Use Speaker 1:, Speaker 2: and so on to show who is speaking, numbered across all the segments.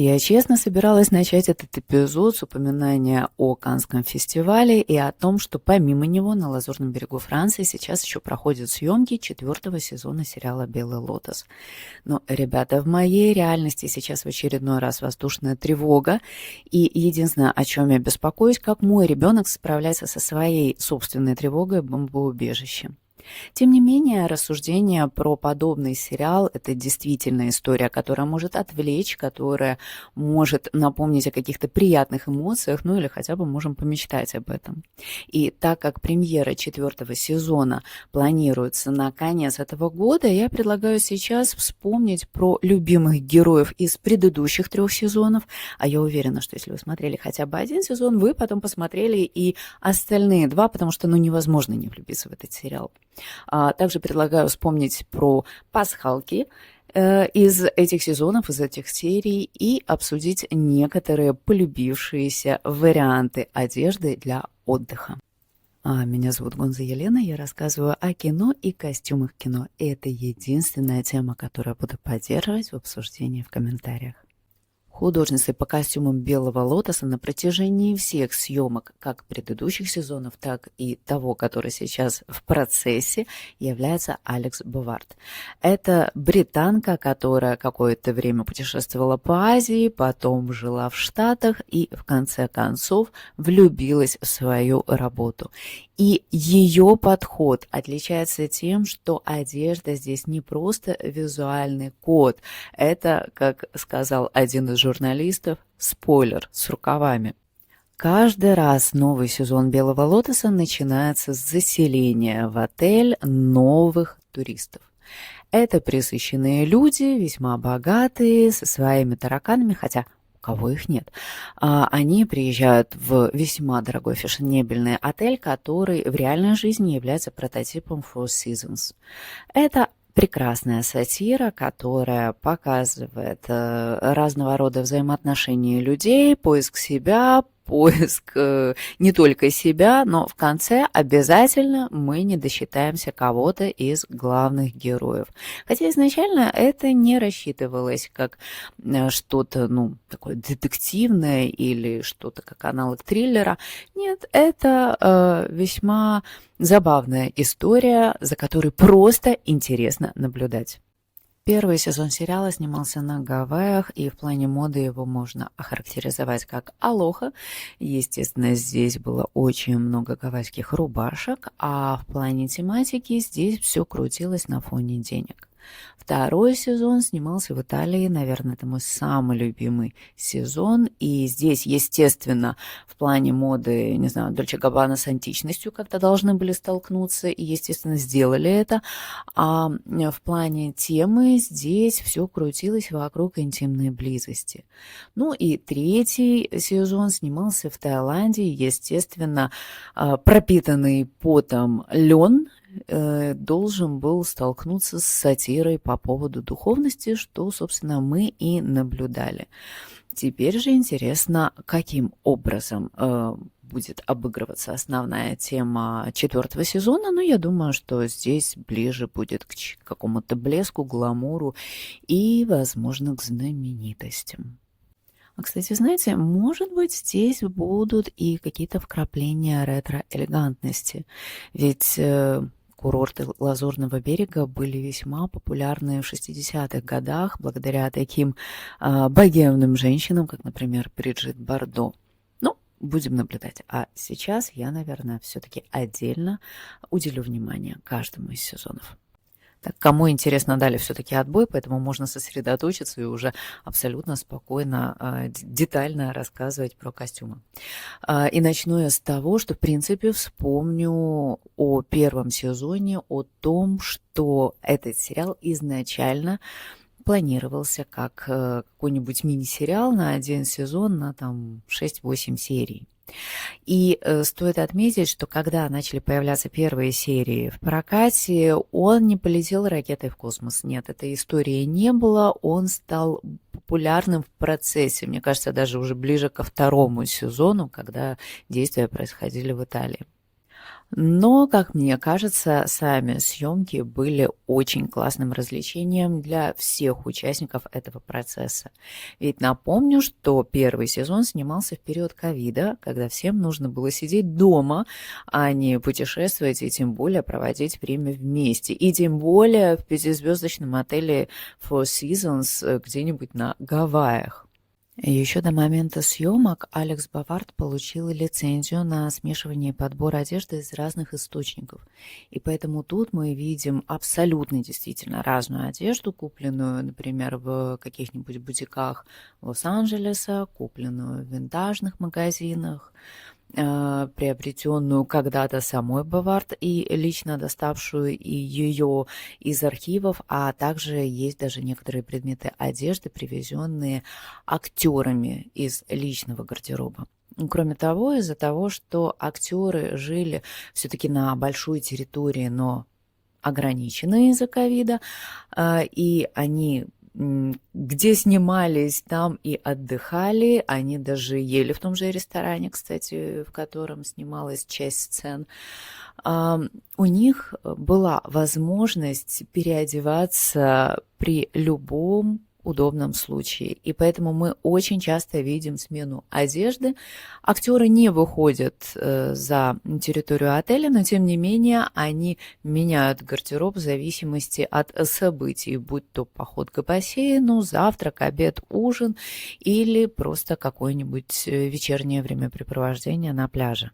Speaker 1: Я честно собиралась начать этот эпизод с упоминания о Каннском фестивале и о том, что помимо него на Лазурном берегу Франции сейчас еще проходят съемки 4-го сезона сериала «Белый лотос». Но, ребята, в моей реальности сейчас в очередной раз воздушная тревога, и единственное, о чем я беспокоюсь, как мой ребенок справляется со своей собственной тревогой в бомбоубежище. Тем не менее, рассуждение про подобный сериал – это действительно история, которая может отвлечь, которая может напомнить о каких-то приятных эмоциях, ну или хотя бы можем помечтать об этом. И так как премьера 4-го сезона планируется на конец этого года, я предлагаю сейчас вспомнить про любимых героев из предыдущих 3 сезонов, а я уверена, что если вы смотрели хотя бы 1 сезон, вы потом посмотрели и остальные 2, потому что невозможно не влюбиться в этот сериал. Также предлагаю вспомнить про пасхалки из этих сезонов, из этих серий и обсудить некоторые полюбившиеся варианты одежды для отдыха. Меня зовут Гонза Елена, я рассказываю о кино и костюмах кино. И это единственная тема, которую я буду поддерживать в обсуждении в комментариях. Художницей по костюмам «Белого лотоса» на протяжении всех съемок, как предыдущих сезонов, так и того, который сейчас в процессе, является Алекс Бовард. Это британка, которая какое-то время путешествовала по Азии, потом жила в Штатах и в конце концов влюбилась в свою работу. И ее подход отличается тем, что одежда здесь не просто визуальный код. Это, как сказал один из журналистов, спойлер с рукавами. Каждый раз новый сезон «Белого лотоса» начинается с заселения в отель новых туристов. Это пресыщенные люди, весьма богатые, со своими тараканами, хотя у кого их нет. Они приезжают в весьма дорогой фешенебельный отель, который в реальной жизни является прототипом Four Seasons. Это прекрасная сатира, которая показывает разного рода взаимоотношения людей, поиск себя, поиск не только себя, но в конце обязательно мы не досчитаемся кого-то из главных героев. Хотя изначально это не рассчитывалось как что-то, такое детективное или что-то как аналог триллера. Нет, это весьма забавная история, за которой просто интересно наблюдать. Первый сезон сериала снимался на Гавайях, и в плане моды его можно охарактеризовать как алоха. Естественно, здесь было очень много гавайских рубашек, а в плане тематики здесь все крутилось на фоне денег. Второй сезон снимался в Италии, наверное, это мой самый любимый сезон, и здесь, естественно, в плане моды, не знаю, Дольче Габбана с античностью как-то должны были столкнуться, и, естественно, сделали это, а в плане темы здесь все крутилось вокруг интимной близости. Ну и третий сезон снимался в Таиланде, естественно, пропитанный потом лен, должен был столкнуться с сатирой по поводу духовности, что, собственно, мы и наблюдали. Теперь же интересно, каким образом будет обыгрываться основная тема 4-го сезона, но я думаю, что здесь ближе будет к какому-то блеску, гламуру и, возможно, к знаменитостям. Кстати, знаете, может быть, здесь будут и какие-то вкрапления ретро-элегантности, ведь курорты Лазурного берега были весьма популярны в 60-х годах благодаря таким богемным женщинам, как, например, Бриджит Бардо. Ну, будем наблюдать. А сейчас я, наверное, все-таки отдельно уделю внимание каждому из сезонов. Так, кому интересно, дали все-таки отбой, поэтому можно сосредоточиться и уже абсолютно спокойно, детально рассказывать про костюмы. И начну я с того, что, в принципе, вспомню о первом сезоне, о том, что этот сериал изначально планировался как какой-нибудь мини-сериал на 1 сезон на 6-8 серий. И стоит отметить, что когда начали появляться первые серии в прокате, он не полетел ракетой в космос. Нет, этой истории не было. Он стал популярным в процессе. Мне кажется, даже уже ближе ко 2-му сезону, когда действия происходили в Италии. Но, как мне кажется, сами съемки были очень классным развлечением для всех участников этого процесса. Ведь напомню, что первый сезон снимался в период ковида, когда всем нужно было сидеть дома, а не путешествовать и тем более проводить время вместе. И тем более в пятизвездочном отеле Four Seasons где-нибудь на Гавайях. Еще до момента съемок Алекс Бавард получил лицензию на смешивание и подбор одежды из разных источников. И поэтому тут мы видим абсолютно действительно разную одежду, купленную, например, в каких-нибудь бутиках Лос-Анджелеса, купленную в винтажных магазинах, приобретенную когда-то самой Бавард и лично доставшую и ее из архивов, а также есть даже некоторые предметы одежды, привезенные актерами из личного гардероба. Кроме того, из-за того, что актеры жили все-таки на большой территории, но ограниченные из-за ковида, и они где снимались, там и отдыхали. Они даже ели в том же ресторане, кстати, в котором снималась часть сцен. У них была возможность переодеваться при любом удобном случае. И поэтому мы очень часто видим смену одежды. Актеры не выходят за территорию отеля, но тем не менее они меняют гардероб в зависимости от событий, будь то поход к бассейну, завтрак, обед, ужин или просто какое-нибудь вечернее времяпрепровождение на пляже.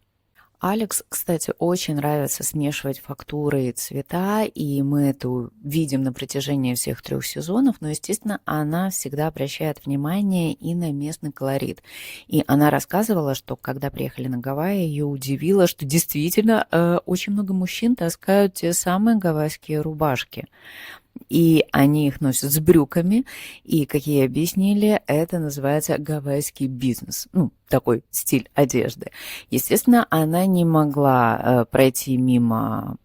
Speaker 1: Алекс, кстати, очень нравится смешивать фактуры и цвета, и мы это видим на протяжении всех 3 сезонов, но, естественно, она всегда обращает внимание и на местный колорит. И она рассказывала, что когда приехали на Гавайи, ее удивило, что действительно очень много мужчин таскают те самые гавайские рубашки. И они их носят с брюками, и, как ей объяснили, это называется гавайский бизнес, такой стиль одежды. Естественно, она не могла пройти мимо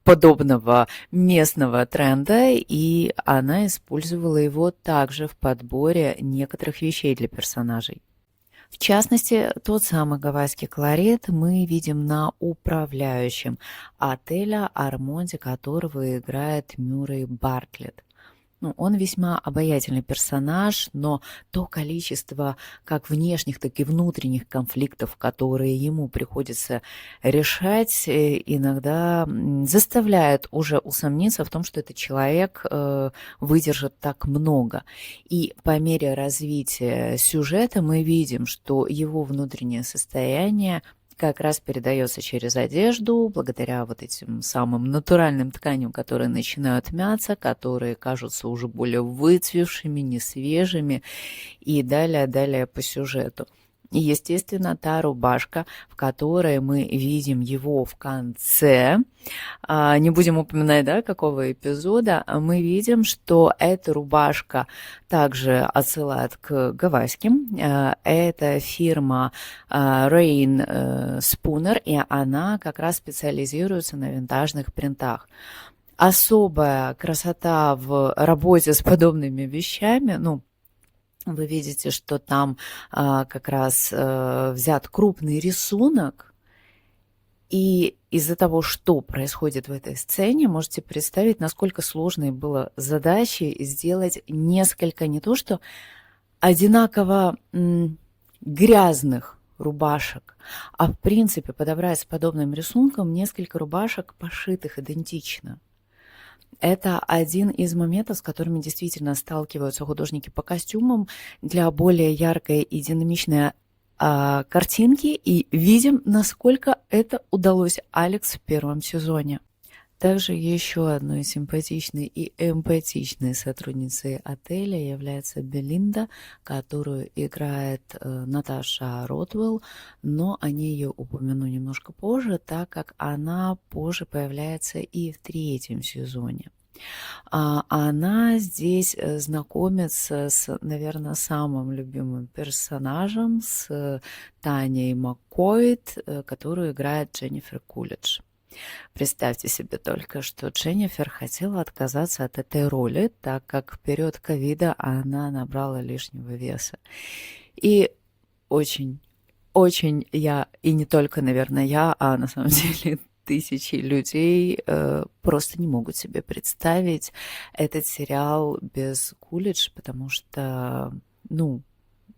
Speaker 1: подобного местного тренда, и она использовала его также в подборе некоторых вещей для персонажей. В частности, тот самый гавайский колорит мы видим на управляющем отеля Армонди, которого играет Мюррей Бартлетт. Он весьма обаятельный персонаж, но то количество как внешних, так и внутренних конфликтов, которые ему приходится решать, иногда заставляет уже усомниться в том, что этот человек выдержит так много. И по мере развития сюжета мы видим, что его внутреннее состояние как раз передается через одежду, благодаря вот этим самым натуральным тканям, которые начинают мяться, которые кажутся уже более выцвевшими, несвежими, и далее по сюжету. И, естественно, та рубашка, в которой мы видим его в конце, не будем упоминать, какого эпизода, мы видим, что эта рубашка также отсылает к гавайским. Это фирма Rain Spooner, и она как раз специализируется на винтажных принтах. Особая красота в работе с подобными вещами, вы видите, что там как раз взят крупный рисунок, и из-за того, что происходит в этой сцене, можете представить, насколько сложной была задача сделать несколько не то что одинаково грязных рубашек, а в принципе подобрать с подобным рисунком несколько рубашек, пошитых идентично. Это один из моментов, с которыми действительно сталкиваются художники по костюмам для более яркой и динамичной картинки, и видим, насколько это удалось Алекс в первом сезоне. Также еще одной симпатичной и эмпатичной сотрудницей отеля является Белинда, которую играет Наташа Ротвелл, но о ней я упомяну немножко позже, так как она позже появляется и в 3-м сезоне. Она здесь знакомится с, наверное, самым любимым персонажем, с Таней Маккойд, которую играет Дженнифер Кулидж. Представьте себе только, что Дженнифер хотела отказаться от этой роли, так как в период ковида она набрала лишнего веса. И очень я, и не только, наверное, я, а на самом деле тысячи людей просто не могут себе представить этот сериал без Кулидж, потому что, ну,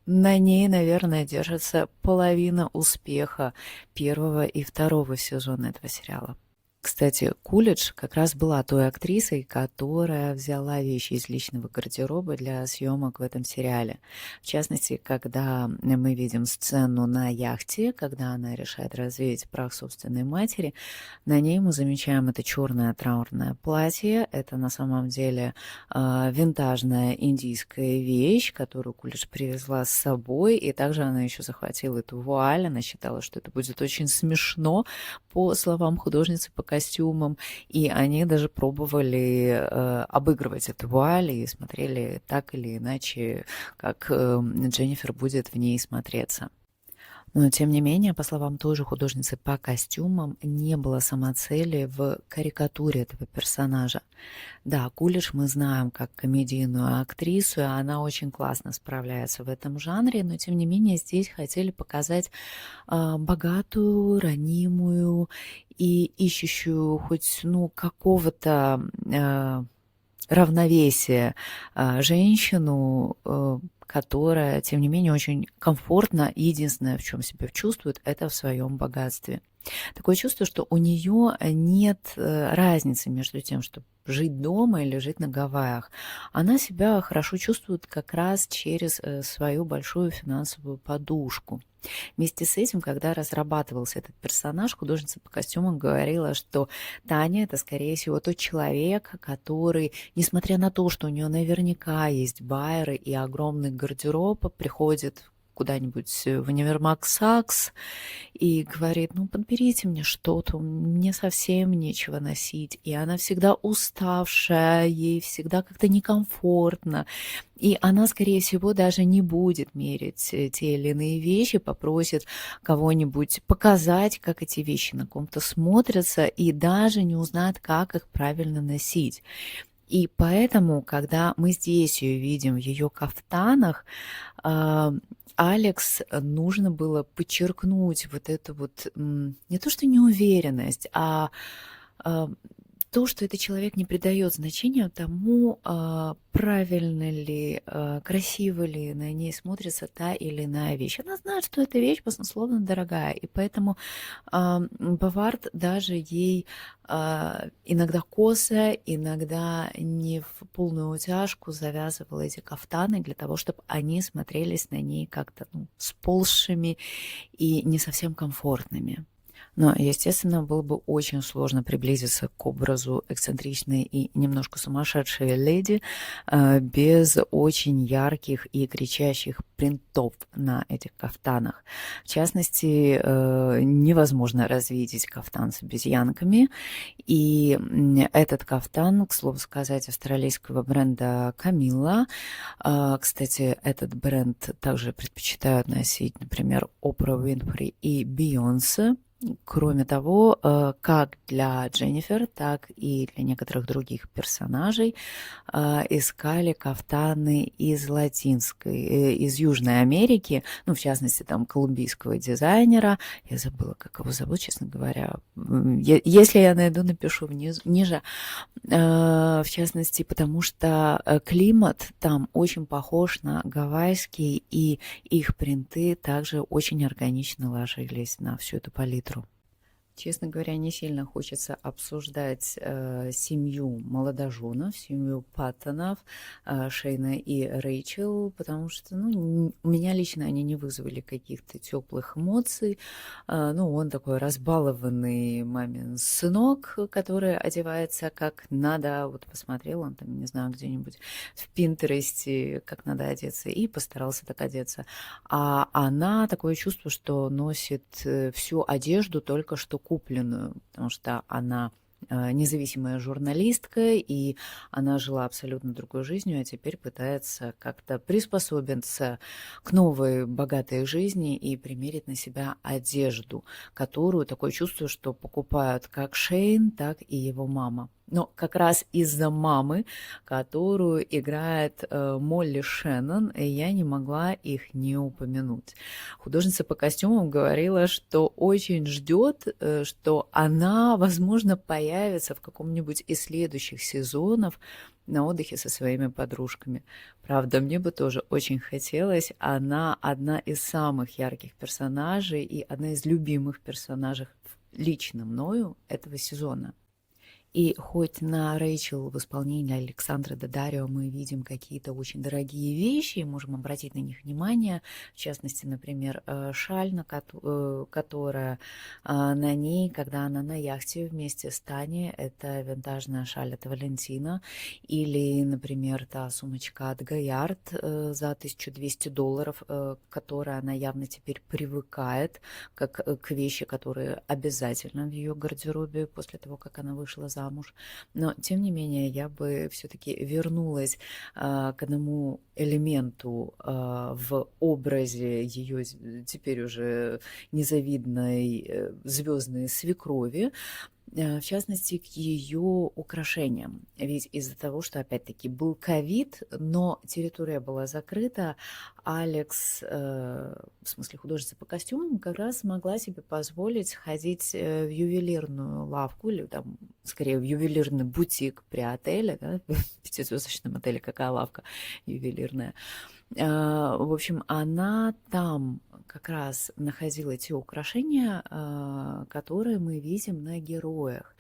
Speaker 1: на ней, наверное, держится половина успеха первого и второго сезона этого сериала. Кстати, Кулидж как раз была той актрисой, которая взяла вещи из личного гардероба для съемок в этом сериале. В частности, когда мы видим сцену на яхте, когда она решает развеять прах собственной матери, на ней мы замечаем это черное траурное платье. Это на самом деле винтажная индийская вещь, которую Кулидж привезла с собой, и также она еще захватила эту вуаль. Она считала, что это будет очень смешно, по словам художницы по костюмам, и они даже пробовали обыгрывать эту вуаль и смотрели так или иначе, как Дженнифер будет в ней смотреться. Но, тем не менее, по словам той же художницы по костюмам, не было самоцели в карикатуре этого персонажа. Да, Кулидж мы знаем как комедийную актрису, и она очень классно справляется в этом жанре, но, тем не менее, здесь хотели показать богатую, ранимую и ищущую хоть какого-то равновесия женщину, которая, тем не менее, очень комфортно, и единственное, в чем себя чувствует, это в своем богатстве. Такое чувство, что у нее нет разницы между тем, чтобы жить дома или жить на Гавайях. Она себя хорошо чувствует как раз через свою большую финансовую подушку. Вместе с этим, когда разрабатывался этот персонаж, художница по костюмам говорила, что Таня — это, скорее всего, тот человек, который, несмотря на то, что у нее наверняка есть байеры и огромный гардероб, приходит куда-нибудь в универмаг Сакс и говорит: ну, подберите мне что-то, мне совсем нечего носить. И она всегда уставшая, ей всегда как-то некомфортно. И она, скорее всего, даже не будет мерить те или иные вещи, попросит кого-нибудь показать, как эти вещи на ком-то смотрятся, и даже не узнает, как их правильно носить. И поэтому, когда мы здесь ее видим в ее кафтанах, Алекс нужно было подчеркнуть вот эту вот не то что неуверенность, а то, что этот человек не придает значения тому, правильно ли, красиво ли на ней смотрится та или иная вещь. Она знает, что эта вещь баснословно дорогая, и поэтому Бавард даже ей иногда косо, иногда не в полную утяжку завязывала эти кафтаны для того, чтобы они смотрелись на ней как-то сползшими и не совсем комфортными. Но, естественно, было бы очень сложно приблизиться к образу эксцентричной и немножко сумасшедшей леди без очень ярких и кричащих принтов на этих кафтанах. В частности, невозможно развидеть кафтан с обезьянками. И этот кафтан, к слову сказать, австралийского бренда Camilla. Кстати, этот бренд также предпочитают носить, например, Опра Уинфри и Бейонсе. Кроме того, как для Дженнифер, так и для некоторых других персонажей искали кафтаны из из Южной Америки, в частности, там, колумбийского дизайнера. Я забыла, как его зовут, честно говоря. Если я найду, напишу ниже. В частности, потому что климат там очень похож на гавайский, и их принты также очень органично ложились на всю эту палитру. Честно говоря, не сильно хочется обсуждать семью молодоженов, семью Паттонов, Шейна и Рэйчел, потому что у меня лично они не вызвали каких-то теплых эмоций. Он такой разбалованный мамин сынок, который одевается как надо. Вот посмотрел он там, не знаю, где-нибудь в Пинтересте, как надо одеться, и постарался так одеться. А она такое чувство, что носит всю одежду только что купленную, потому что она независимая журналистка, и она жила абсолютно другой жизнью, а теперь пытается как-то приспособиться к новой богатой жизни и примерить на себя одежду, которую, такое чувство, что покупают как Шейн, так и его мама. Но как раз из-за мамы, которую играет Молли Шеннон, я не могла их не упомянуть. Художница по костюмам говорила, что очень ждет, что она, возможно, появится в каком-нибудь из следующих сезонов на отдыхе со своими подружками. Правда, мне бы тоже очень хотелось. Она одна из самых ярких персонажей и одна из любимых персонажей лично мною этого сезона. И хоть на Рэйчел в исполнении Александра Daddario мы видим какие-то очень дорогие вещи и можем обратить на них внимание, в частности, например, шаль, которая на ней, когда она на яхте вместе с Таней, это винтажная шаль от Валентина, или, например, та сумочка от Гоярд за $1200, к которой она явно теперь привыкает, как к вещи, которые обязательно в ее гардеробе после того, как она вышла замуж. Но, тем не менее, я бы все-таки вернулась к одному элементу в образе ее теперь уже незавидной звездной свекрови, в частности, к ее украшениям. Ведь из-за того, что, опять-таки, был ковид, но территория была закрыта, Алекс, в смысле художница по костюмам, как раз могла себе позволить ходить в ювелирную лавку, или там, скорее, в ювелирный бутик при отеле, да, в пятизвездочном отеле какая лавка ювелирная. В общем, она там как раз находила те украшения, которые мы видим на героях.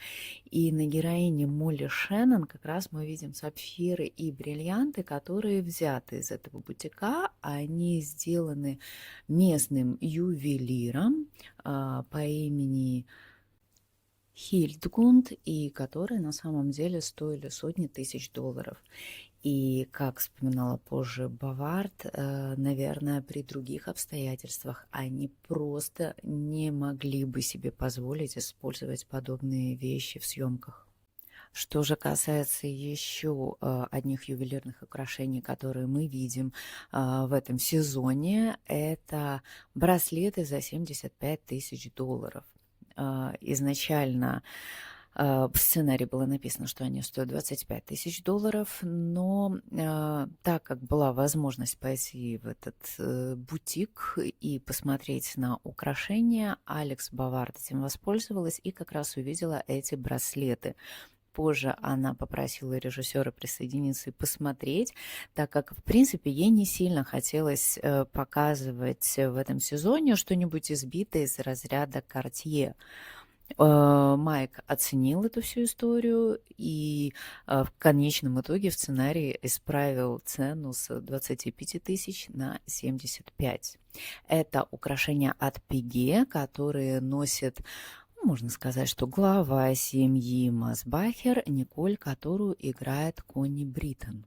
Speaker 1: И на героине Молли Шеннон как раз мы видим сапфиры и бриллианты, которые взяты из этого бутика. Они сделаны местным ювелиром по имени Хильдгунд, и которые на самом деле стоили сотни тысяч долларов. И, как вспоминала позже Бавард, наверное, при других обстоятельствах они просто не могли бы себе позволить использовать подобные вещи в съемках. Что же касается еще одних ювелирных украшений, которые мы видим в этом сезоне, это браслеты за $75 тысяч. Изначально в сценарии было написано, что они стоят $25 тысяч, но так как была возможность пойти в этот бутик и посмотреть на украшения, Алекс Бавард этим воспользовалась и как раз увидела эти браслеты. Позже она попросила режиссера присоединиться и посмотреть, так как, в принципе, ей не сильно хотелось показывать в этом сезоне что-нибудь избитое из разряда Cartier. Майк оценил эту всю историю и в конечном итоге в сценарии исправил цену с 25 тысяч на 75. Это украшения от Пиге, которые носит, можно сказать, что глава семьи Масбахер, Николь, которую играет Конни Бриттон.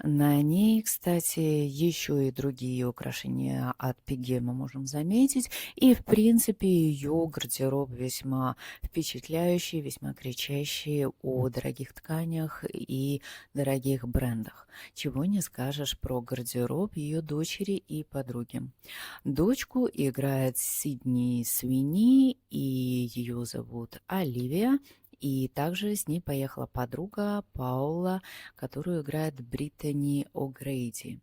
Speaker 1: На ней, кстати, еще и другие украшения от Пиге мы можем заметить. И, в принципе, ее гардероб весьма впечатляющий, весьма кричащий о дорогих тканях и дорогих брендах. Чего не скажешь про гардероб ее дочери и подруги. Дочку играет Сидни Свини, и ее зовут Оливия. И также с ней поехала подруга Паула, которую играет Британи О'Грейди.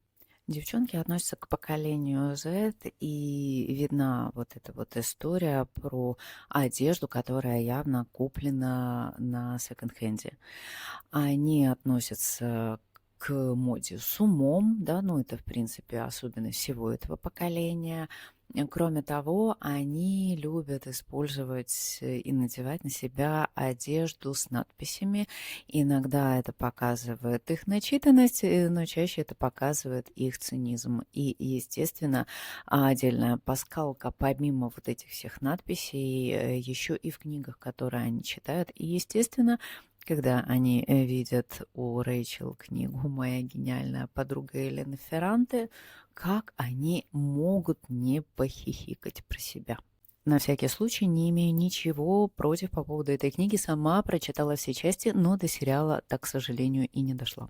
Speaker 1: Девчонки относятся к поколению Z, и видна вот эта вот история про одежду, которая явно куплена на секонд-хенде. Они относятся к моде с умом, да, ну это, в принципе, особенность всего этого поколения. Кроме того, они любят использовать и надевать на себя одежду с надписями. Иногда это показывает их начитанность, но чаще это показывает их цинизм. И, естественно, отдельная пасхалка, помимо вот этих всех надписей, еще и в книгах, которые они читают. И, естественно, когда они видят у Рэйчел книгу «Моя гениальная подруга Елена Ферранте», как они могут не похихикать про себя. На всякий случай, не имею ничего против по поводу этой книги, сама прочитала все части, но до сериала так, к сожалению, и не дошла.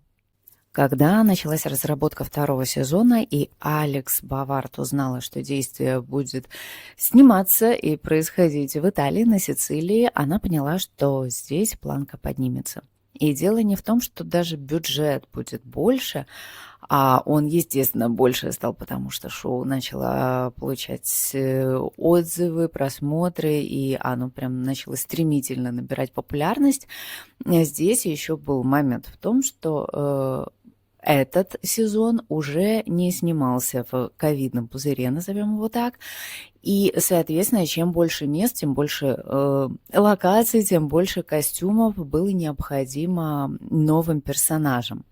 Speaker 1: Когда началась разработка второго сезона, и Алекс Бавард узнала, что действие будет сниматься и происходить в Италии, на Сицилии, она поняла, что здесь планка поднимется. И дело не в том, что даже бюджет будет больше, а он, естественно, больше стал, потому что шоу начало получать отзывы, просмотры, и оно прям начало стремительно набирать популярность. Здесь еще был момент в том, что этот сезон уже не снимался в ковидном пузыре, назовем его так. И, соответственно, чем больше мест, тем больше локаций, тем больше костюмов было необходимо новым персонажам.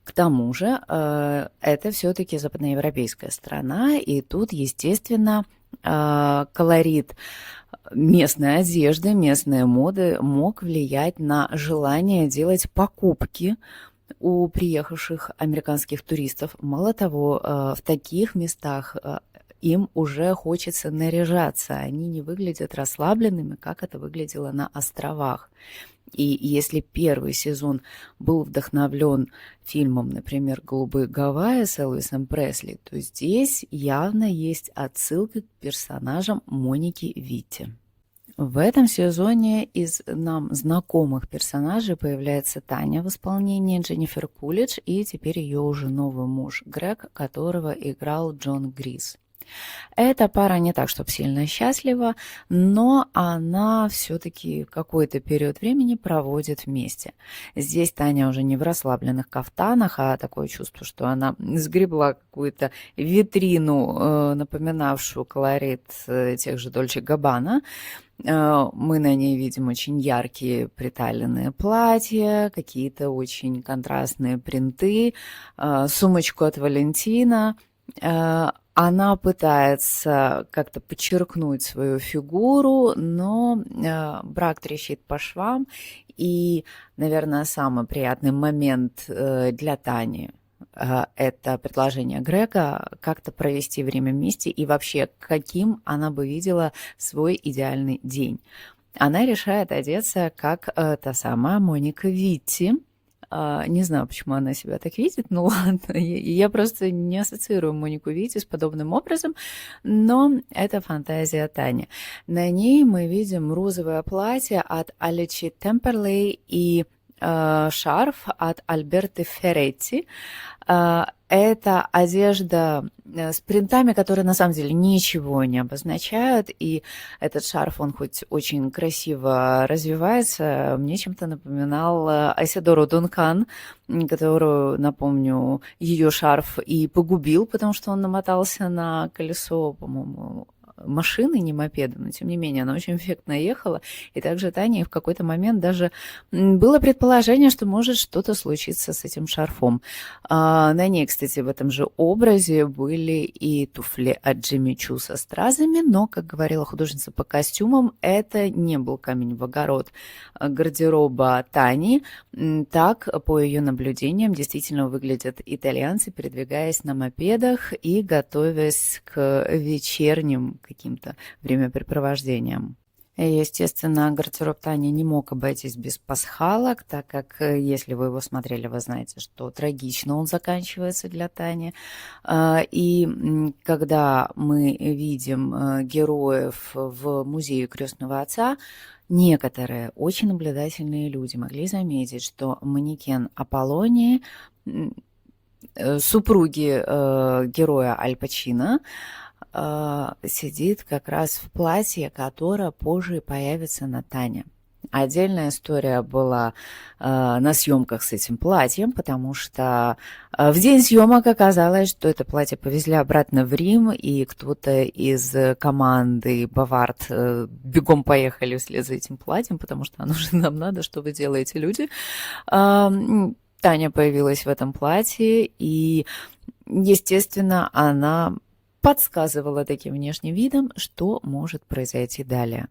Speaker 1: К тому же, это все-таки западноевропейская страна, и тут, естественно, колорит местной одежды, местной моды мог влиять на желание делать покупки у приехавших американских туристов. Мало того, в таких местах им уже хочется наряжаться. Они не выглядят расслабленными, как это выглядело на островах. И если первый сезон был вдохновлен фильмом, например, «Голубые Гавайи» с Элвисом Пресли, то здесь явно есть отсылка к персонажам Моники Витти. В этом сезоне из нам знакомых персонажей появляется Таня в исполнении Дженнифер Кулидж и теперь ее уже новый муж Грег, которого играл Джон Грис. Эта пара не так, чтобы сильно счастлива, но она все-таки какой-то период времени проводит вместе. Здесь Таня уже не в расслабленных кафтанах, а такое чувство, что она сгребла какую-то витрину, напоминавшую колорит тех же Дольче Габбана. Мы на ней видим очень яркие приталенные платья, какие-то очень контрастные принты, сумочку от Валентина. Она пытается как-то подчеркнуть свою фигуру, но брак трещит по швам. И, наверное, самый приятный момент для Тани это предложение Грега как-то провести время вместе и вообще каким она бы видела свой идеальный день. Она решает одеться как та самая Моника Витти. Не знаю, почему она себя так видит, ну ладно, я просто не ассоциирую Монику Витти с подобным образом, но это фантазия Тани. На ней мы видим розовое платье от Аличи Темперлей и шарф от Альберты Ферретти. Это одежда с принтами, которые на самом деле ничего не обозначают, и этот шарф, он хоть очень красиво развивается, мне чем-то напоминал Айседору Дункан, которую, напомню, ее шарф и погубил, потому что он намотался на колесо, по-моему, машины, не мопеда, но тем не менее она очень эффектно ехала, и также Таня в какой-то момент даже было предположение, что может что-то случиться с этим шарфом. На ней, кстати, в этом же образе были и туфли от Джимми Чу со стразами, но, как говорила художница по костюмам, это не был камень в огород гардероба Тани. Так, по ее наблюдениям, действительно выглядят итальянцы, передвигаясь на мопедах и готовясь к вечерним каким-то времяпрепровождениям. Естественно, гардероб Тани не мог обойтись без пасхалок, так как, если вы его смотрели, вы знаете, что трагично он заканчивается для Тани. И когда мы видим героев в музее крестного отца, некоторые очень наблюдательные люди могли заметить, что манекен Аполлонии, супруги героя Аль Пачино, сидит как раз в платье, которое позже появится на Тане. Отдельная история была на съемках с этим платьем, потому что в день съемок оказалось, что это платье повезли обратно в Рим, и кто-то из команды Бавард бегом поехали вслед за этим платьем, потому что оно же нам надо, что вы делаете, люди. Таня появилась в этом платье, и, естественно, она подсказывала таким внешним видом, что может произойти далее.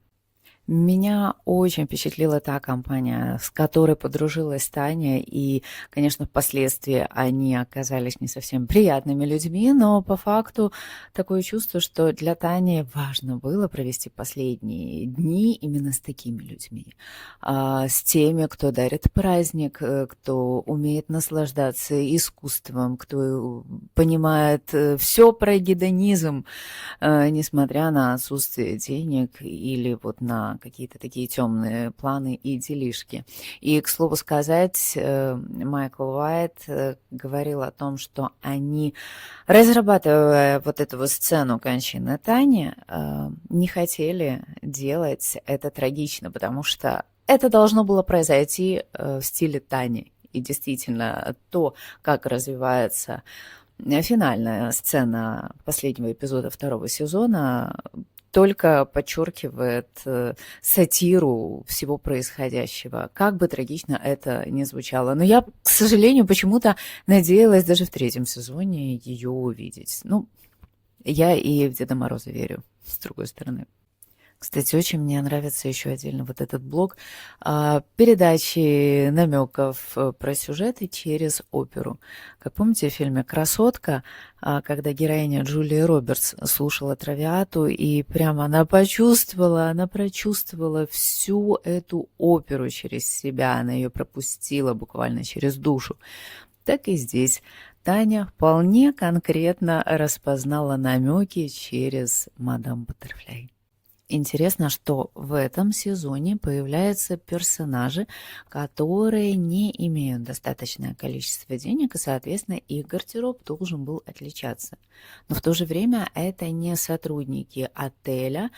Speaker 1: Меня очень впечатлила та компания, с которой подружилась Таня, и, конечно, впоследствии они оказались не совсем приятными людьми, но по факту такое чувство, что для Тани важно было провести последние дни именно с такими людьми, с теми, кто дарит праздник, кто умеет наслаждаться искусством, кто понимает все про гедонизм, несмотря на отсутствие денег или вот на какие-то такие темные планы и делишки. И, к слову сказать, Майкл Уайт говорил о том, что они, разрабатывая вот эту вот сцену кончины Тани, не хотели делать это трагично, потому что это должно было произойти в стиле Тани. И действительно, то, как развивается финальная сцена последнего эпизода второго сезона только подчеркивает сатиру всего происходящего, как бы трагично это ни звучало. Но я, к сожалению, почему-то надеялась даже в третьем сезоне ее увидеть. Ну, я и в Деда Мороза верю, с другой стороны. Кстати, очень мне нравится еще отдельно вот этот блок передачи намеков про сюжеты через оперу. Как помните в фильме «Красотка», когда героиня Джулия Робертс слушала Травиату, и прямо она прочувствовала всю эту оперу через себя, она ее пропустила буквально через душу. Так и здесь Таня вполне конкретно распознала намеки через мадам Баттерфляй. Интересно, что в этом сезоне появляются персонажи, которые не имеют достаточное количество денег, и, соответственно, их гардероб должен был отличаться. Но в то же время это не сотрудники отеля,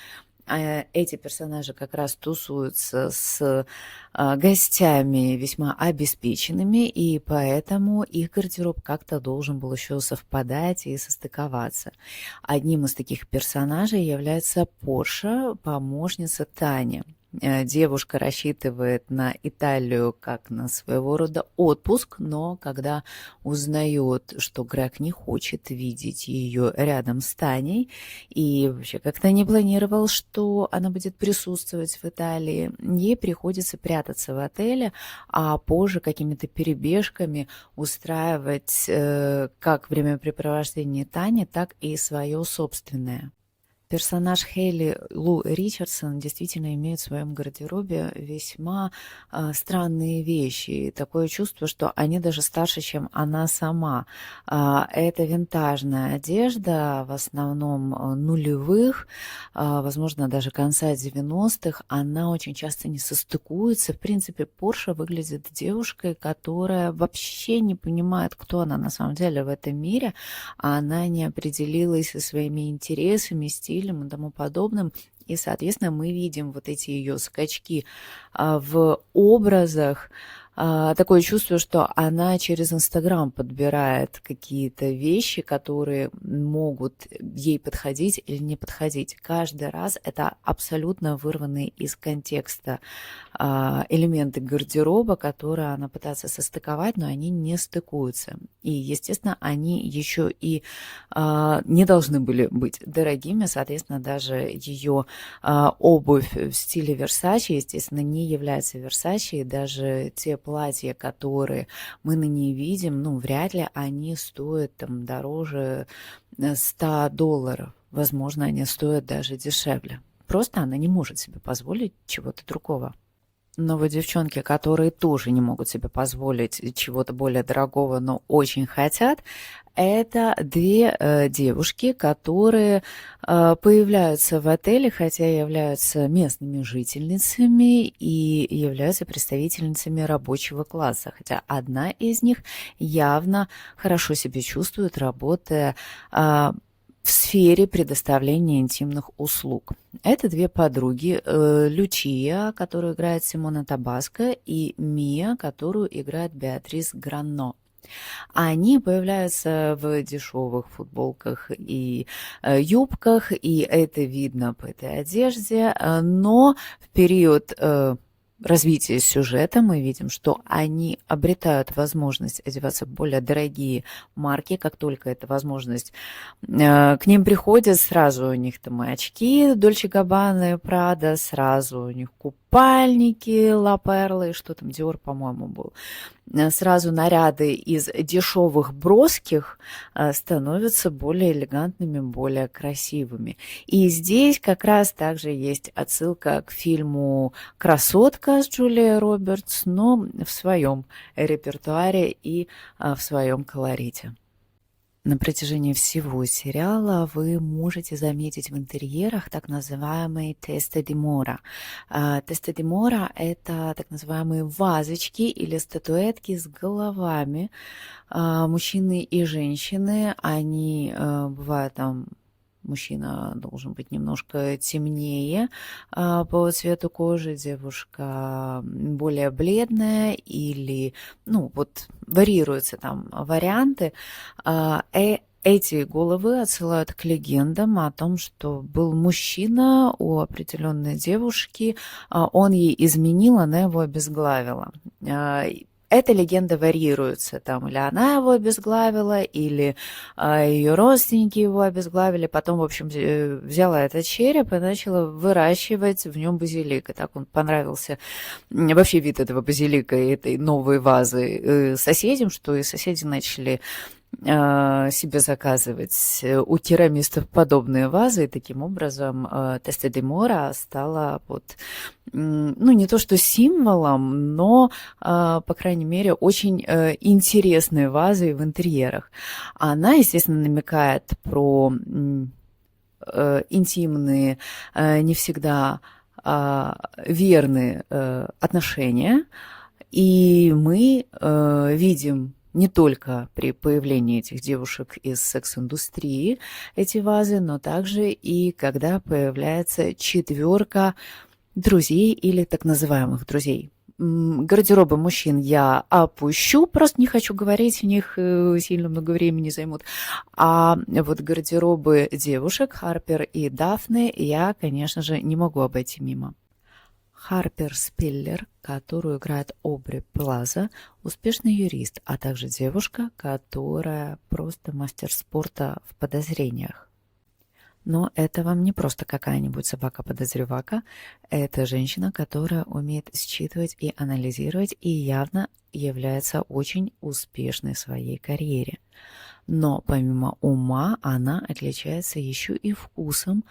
Speaker 1: эти персонажи как раз тусуются с гостями весьма обеспеченными, и поэтому их гардероб как-то должен был еще совпадать и состыковаться. Одним из таких персонажей является Порша, помощница Тани. Девушка рассчитывает на Италию как на своего рода отпуск, но когда узнает, что Грег не хочет видеть ее рядом с Таней и вообще как-то не планировал, что она будет присутствовать в Италии, ей приходится прятаться в отеле, а позже какими-то перебежками устраивать как времяпрепровождение Тани, так и свое собственное. Персонаж Хейли Лу Ричардсон действительно имеет в своем гардеробе весьма странные вещи. Такое чувство, что они даже старше, чем она сама. Это винтажная одежда, в основном нулевых, возможно, даже конца 90-х. Она очень часто не состыкуется. В принципе, Порша выглядит девушкой, которая вообще не понимает, кто она на самом деле в этом мире. Она не определилась со своими интересами, стилем и тому подобным. И, соответственно, мы видим вот эти ее скачки в образах. Такое чувство, что она через Инстаграм подбирает какие-то вещи, которые могут ей подходить или не подходить. Каждый раз это абсолютно вырванные из контекста элементы гардероба, которые она пытается состыковать, но они не стыкуются. И, естественно, они еще и не должны были быть дорогими. Соответственно, даже ее обувь в стиле Versace, естественно, не является Versace. И даже те платья, которые мы на ней видим, ну, вряд ли они стоят там дороже $100. Возможно, они стоят даже дешевле. Просто она не может себе позволить чего-то другого. Но вот девчонки, которые тоже не могут себе позволить чего-то более дорогого, но очень хотят, это две девушки, которые появляются в отеле, хотя являются местными жительницами и являются представительницами рабочего класса. Хотя одна из них явно хорошо себя чувствует, работая в сфере предоставления интимных услуг. Это две подруги, Лючия, которую играет Симона Табаско, и Мия, которую играет Беатрис Гранно. Они появляются в дешевых футболках и юбках, и это видно по этой одежде, но в период развития сюжета мы видим, что они обретают возможность одеваться в более дорогие марки, как только эта возможность к ним приходят, сразу у них там и очки Дольче Габбана и Прада, сразу у них купальники Ла Перлы, что там, Диор, по-моему, был. Сразу наряды из дешевых броских становятся более элегантными, более красивыми. И здесь как раз также есть отсылка к фильму «Красотка» с Джулией Робертс, но в своем репертуаре и в своем колорите. На протяжении всего сериала вы можете заметить в интерьерах так называемые тесте ди мора. Тесте ди мора – это так называемые вазочки или статуэтки с головами мужчины и женщины. Они бывают там. Мужчина должен быть немножко темнее по цвету кожи, девушка более бледная или, варьируются там варианты. Эти головы отсылают к легендам о том, что был мужчина у определенной девушки, он ей изменил, она его обезглавила. Эта легенда варьируется, там, или она его обезглавила, или ее родственники его обезглавили. Потом, в общем, взяла этот череп и начала выращивать в нем базилик. И так он понравился, вообще вид этого базилика и этой новой вазы соседям, что и соседи начали себе заказывать у керамистов подобные вазы, и таким образом тесте ди мора стала не то что символом, но, по крайней мере, очень интересной вазой в интерьерах. Она, естественно, намекает про интимные, не всегда верные отношения, и мы видим не только при появлении этих девушек из секс-индустрии эти вазы, но также и когда появляется четверка друзей или так называемых друзей. Гардеробы мужчин я опущу, просто не хочу говорить, у них сильно много времени займут. А вот гардеробы девушек Харпер и Дафны я, конечно же, не могу обойти мимо. Харпер Спиллер, которую играет Обри Плаза, успешный юрист, а также девушка, которая просто мастер спорта в подозрениях. Но это вам не просто какая-нибудь собака-подозревака, это женщина, которая умеет считывать и анализировать и явно является очень успешной в своей карьере. Но помимо ума она отличается еще и вкусом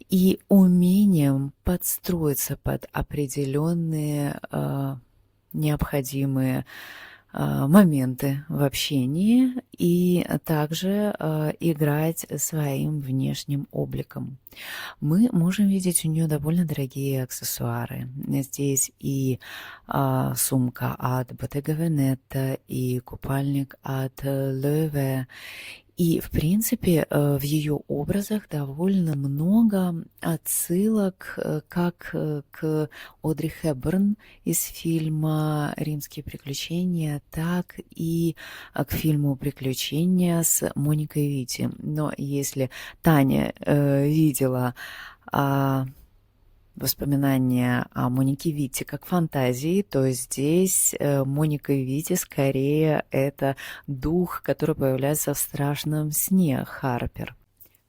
Speaker 1: и умением подстроиться под определенные необходимые моменты в общении и также играть своим внешним обликом. Мы можем видеть у нее довольно дорогие аксессуары. Здесь и сумка от Bottega Veneta, и купальник от Loewe. И, в принципе, в ее образах довольно много отсылок как к Одри Хепберн из фильма «Римские приключения», так и к фильму «Приключения» с Моникой Витти. Но если Таня видела воспоминания о Монике Витти как фантазии, то здесь Моника Витти скорее это дух, который появляется в страшном сне Харпер.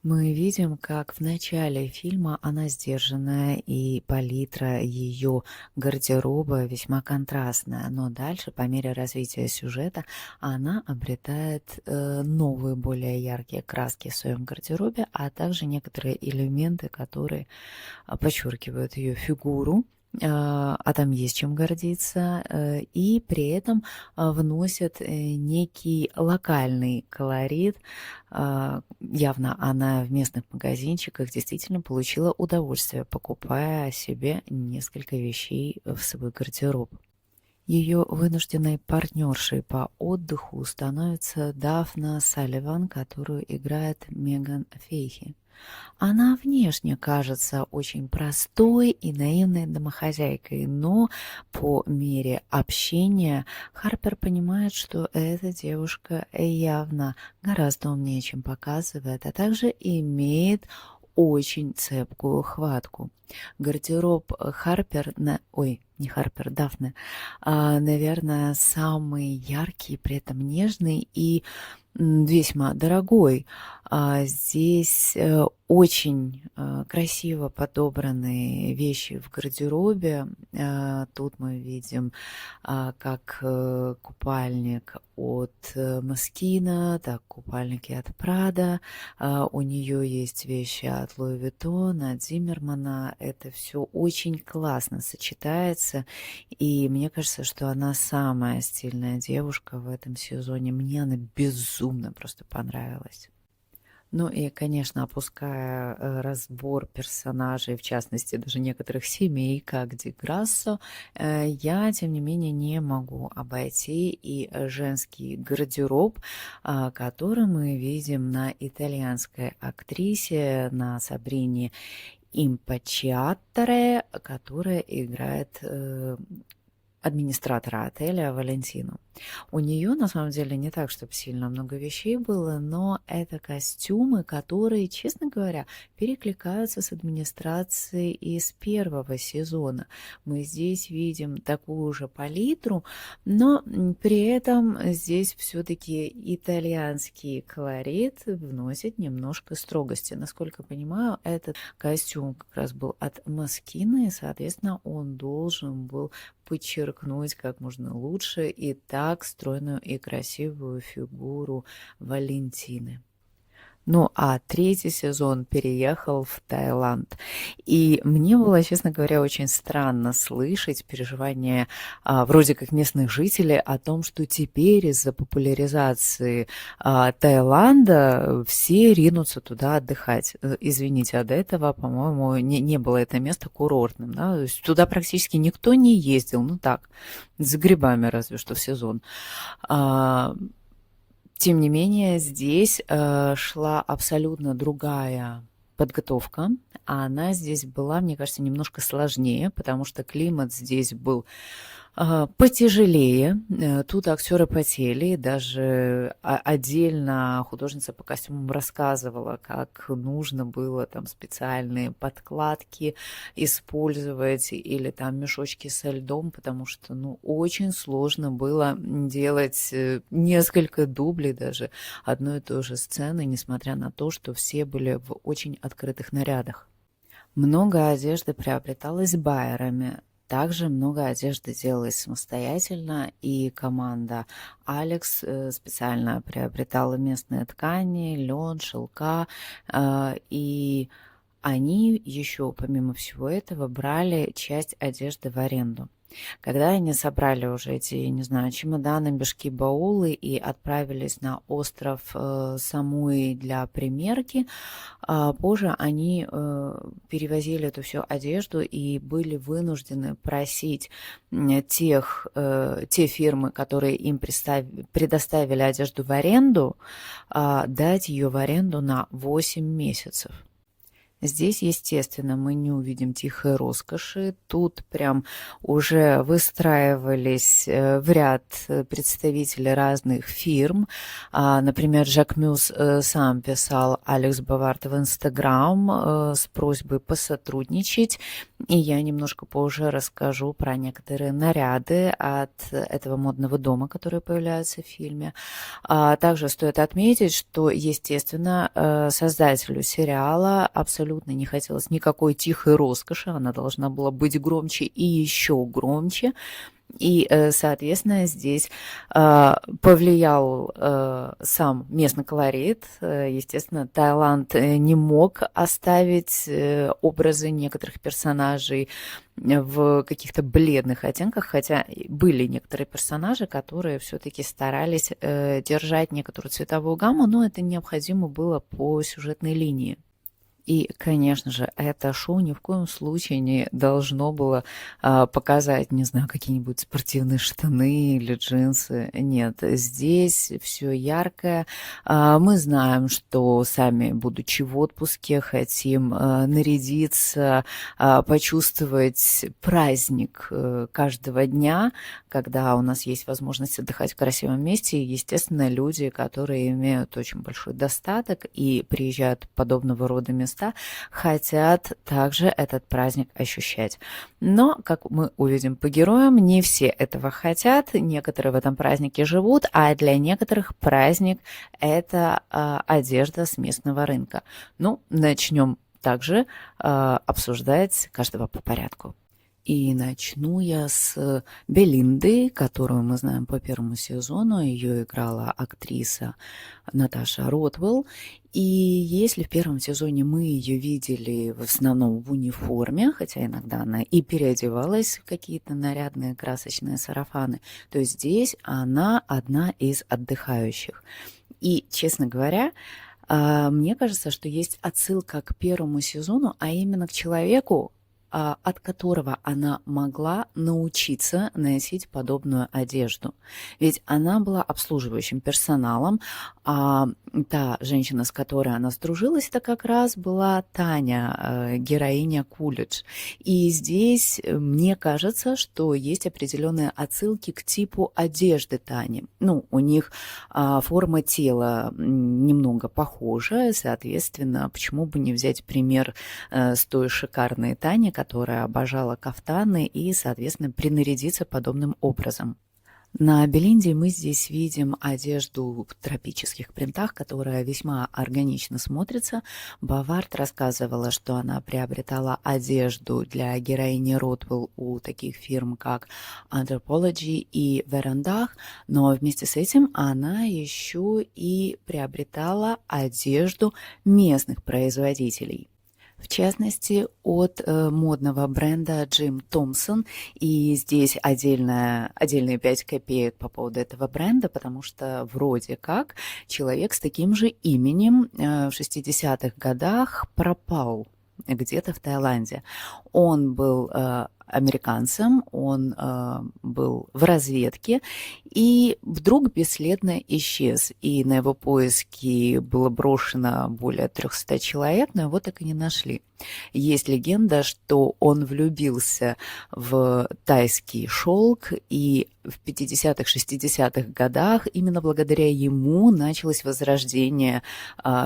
Speaker 1: Мы видим, как в начале фильма она сдержанная, и палитра ее гардероба весьма контрастная, но дальше, по мере развития сюжета, она обретает новые, более яркие краски в своем гардеробе, а также некоторые элементы, которые подчеркивают ее фигуру, а там есть чем гордиться, и при этом вносят некий локальный колорит. Явно она в местных магазинчиках действительно получила удовольствие, покупая себе несколько вещей в свой гардероб. Ее вынужденной партнершей по отдыху становится Дафна Салливан, которую играет Меган Фейхи. Она внешне кажется очень простой и наивной домохозяйкой, но по мере общения Харпер понимает, что эта девушка явно гораздо умнее, чем показывает, а также имеет очень цепкую хватку. Гардероб Харпер, не Харпер, Дафны, наверное, самый яркий, при этом нежный и весьма дорогой. Здесь очень красиво подобраны вещи в гардеробе. Тут мы видим как купальник от Москина, так купальники от Прада. У нее есть вещи от Луи Виттон, от Зиммермана. Это все очень классно сочетается. И мне кажется, что она самая стильная девушка в этом сезоне. Мне она безумно просто понравилась. Ну и, конечно, опуская разбор персонажей, в частности, даже некоторых семей, как Ди Грассо, я, тем не менее, не могу обойти и женский гардероб, который мы видим на итальянской актрисе, на Сабрине Импачиаторе, которая играет администратора отеля Валентину. У нее, на самом деле, не так, чтобы сильно много вещей было, но это костюмы, которые, честно говоря, перекликаются с администрацией из первого сезона. Мы здесь видим такую же палитру, но при этом здесь все-таки итальянский колорит вносит немножко строгости. Насколько я понимаю, этот костюм как раз был от Москины, и, соответственно, он должен был подчеркнуть как можно лучше и так стройную и красивую фигуру Валентины. Ну, а третий сезон переехал в Таиланд. И мне было, честно говоря, очень странно слышать переживания вроде как местных жителей о том, что теперь из-за популяризации Таиланда все ринутся туда отдыхать. Извините, а до этого, по-моему, не было это место курортным. Да? То есть туда практически никто не ездил. Ну так, за грибами разве что в сезон. Тем не менее, здесь шла абсолютно другая подготовка, а она здесь была, мне кажется, немножко сложнее, потому что климат здесь был потяжелее. Тут актеры потели, и даже отдельно художница по костюмам рассказывала, как нужно было там специальные подкладки использовать или там мешочки со льдом, потому что, ну, очень сложно было делать несколько дублей даже одной и той же сцены, несмотря на то, что все были в очень открытых нарядах. Много одежды приобреталось байерами. Также много одежды делалось самостоятельно, и команда Алекс специально приобретала местные ткани, лен, шелка, и они еще, помимо всего этого, брали часть одежды в аренду. Когда они собрали уже эти, не знаю, чемоданы, мешки, баулы и отправились на остров Самуи для примерки, позже они перевозили эту всю одежду и были вынуждены просить те фирмы, которые им предоставили одежду в аренду, дать ее в аренду на 8 месяцев. Здесь, естественно, мы не увидим тихой роскоши. Тут прям уже выстраивались в ряд представители разных фирм. Например, Жак Мюс сам писал Алекс Бавард в Инстаграм с просьбой посотрудничать. И я немножко позже расскажу про некоторые наряды от этого модного дома, которые появляются в фильме. Также стоит отметить, что, естественно, создателю сериала абсолютно не хотелось никакой тихой роскоши, она должна была быть громче и еще громче. И, соответственно, здесь повлиял сам местный колорит. Естественно, Таиланд не мог оставить образы некоторых персонажей в каких-то бледных оттенках, хотя были некоторые персонажи, которые все-таки старались держать некоторую цветовую гамму, но это необходимо было по сюжетной линии. И, конечно же, это шоу ни в коем случае не должно было показать, не знаю, какие-нибудь спортивные штаны или джинсы. Нет, здесь все яркое. Мы знаем, что сами, будучи в отпуске, хотим нарядиться, почувствовать праздник каждого дня, когда у нас есть возможность отдыхать в красивом месте. И, естественно, люди, которые имеют очень большой достаток и приезжают в подобного рода места, 90 хотят также этот праздник ощущать. Но, как мы увидим по героям, не все этого хотят, некоторые в этом празднике живут, а для некоторых праздник – это одежда с местного рынка. Ну, начнем также обсуждать каждого по порядку. И начну я с Белинды, которую мы знаем по первому сезону. Ее играла актриса Наташа Ротвелл. И если в первом сезоне мы ее видели в основном в униформе, хотя иногда она и переодевалась в какие-то нарядные красочные сарафаны, то здесь она одна из отдыхающих. И, честно говоря, мне кажется, что есть отсылка к первому сезону, а именно к человеку, от которого она могла научиться носить подобную одежду. Ведь она была обслуживающим персоналом, а та женщина, с которой она сдружилась, это как раз была Таня, героиня Кулидж. И здесь мне кажется, что есть определенные отсылки к типу одежды Тани. Ну, у них форма тела немного похожа, соответственно, почему бы не взять пример с той шикарной Тани, которая обожала кафтаны и, соответственно, принарядиться подобным образом. На Белинде мы здесь видим одежду в тропических принтах, которая весьма органично смотрится. Бавард рассказывала, что она приобретала одежду для героини Ротвелл у таких фирм, как Anthropologie и Verandach, но вместе с этим она еще и приобретала одежду местных производителей. В частности, от модного бренда Jim Thompson. И здесь отдельные 5 копеек по поводу этого бренда, потому что вроде как человек с таким же именем в 60-х годах пропал где-то в Таиланде. Он был американцем, он был в разведке и вдруг бесследно исчез. И на его поиски было брошено более 300 человек, но его так и не нашли. Есть легенда, что он влюбился в тайский шелк, и в 50-х, 60-х годах именно благодаря ему началось возрождение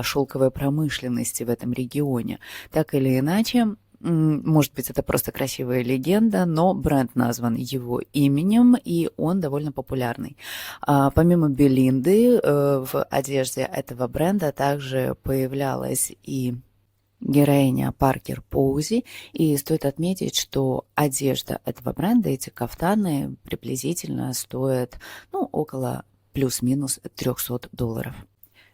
Speaker 1: шелковой промышленности в этом регионе. Так или иначе, может быть, это просто красивая легенда, но бренд назван его именем, и он довольно популярный. Помимо Белинды, в одежде этого бренда также появлялась и героиня Паркер Поузи, и стоит отметить, что одежда этого бренда, эти кафтаны приблизительно стоят, около плюс-минус $300.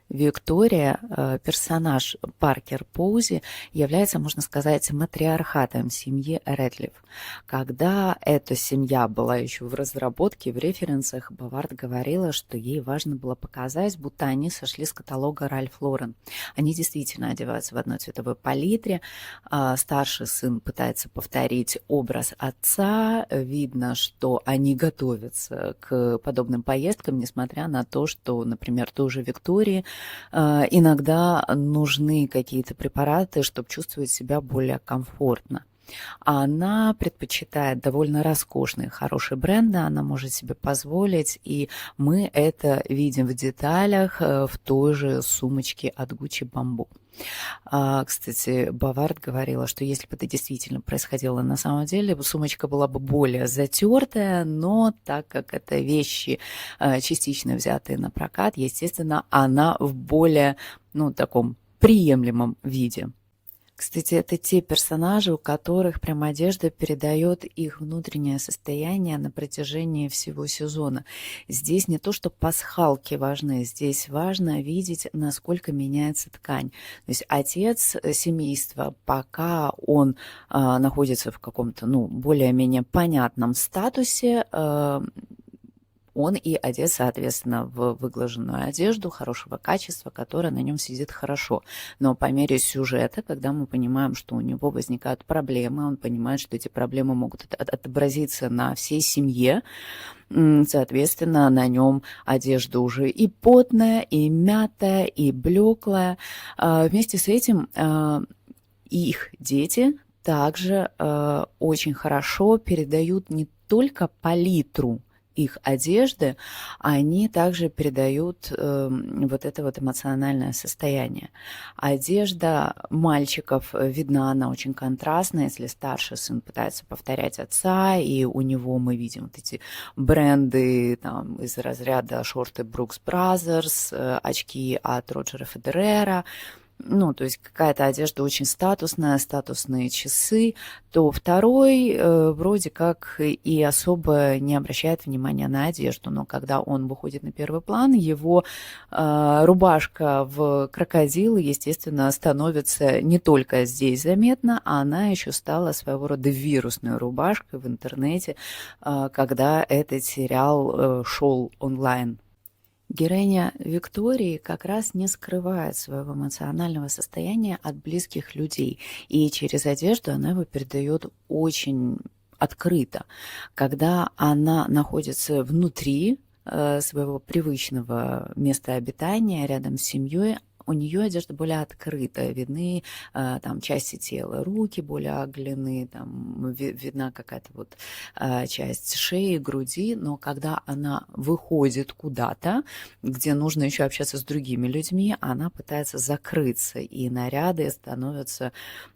Speaker 1: Виктория, персонаж Паркер Поузи, является, можно сказать, матриархатом семьи Рэдклифф. Когда эта семья была еще в разработке, в референсах, Бавард говорила, что ей важно было показать, будто они сошли с каталога Ральф Лорен. Они действительно одеваются в одной цветовой палитре. Старший сын пытается повторить образ отца. Видно, что они готовятся к подобным поездкам, несмотря на то, что, например, той же Виктории иногда нужны какие-то препараты, чтобы чувствовать себя более комфортно. Она предпочитает довольно роскошные, хорошие бренды, она может себе позволить, и мы это видим в деталях в той же сумочке от Gucci Bamboo. Кстати, Бавард говорила, что если бы это действительно происходило на самом деле, сумочка была бы более затертая, но так как это вещи частично взятые на прокат, естественно, она в более, таком приемлемом виде. Кстати, это те персонажи, у которых прям одежда передает их внутреннее состояние на протяжении всего сезона. Здесь не то, что пасхалки важны, здесь важно видеть, насколько меняется ткань. То есть отец семейства, пока он находится в каком-то, более-менее понятном статусе, он и одет, соответственно, в выглаженную одежду хорошего качества, которая на нем сидит хорошо. Но по мере сюжета, когда мы понимаем, что у него возникают проблемы, он понимает, что эти проблемы могут отобразиться на всей семье, соответственно, на нем одежда уже и потная, и мятая, и блеклая. Вместе с этим их дети также очень хорошо передают не только палитру их одежды, они также передают вот это вот эмоциональное состояние. Одежда мальчиков видна, она очень контрастная, если старший сын пытается повторять отца, и у него мы видим вот эти бренды там, из разряда шорты Brooks Brothers, очки от Роджера Федерера, ну, то есть какая-то одежда очень статусная, статусные часы, то второй вроде как и особо не обращает внимания на одежду, но когда он выходит на первый план, его рубашка в крокодилы, естественно, становится не только здесь заметна, а она еще стала своего рода вирусной рубашкой в интернете, когда этот сериал шел онлайн. Героиня Виктории как раз не скрывает своего эмоционального состояния от близких людей, и через одежду она его передает очень открыто. Когда она находится внутри своего привычного места обитания, рядом с семьей, у нее одежда более открытая, видны там части тела, руки более оголены, там видна какая-то вот часть шеи, груди, но когда она выходит куда-то, где нужно еще общаться с другими людьми, она пытается закрыться, и наряды становятся,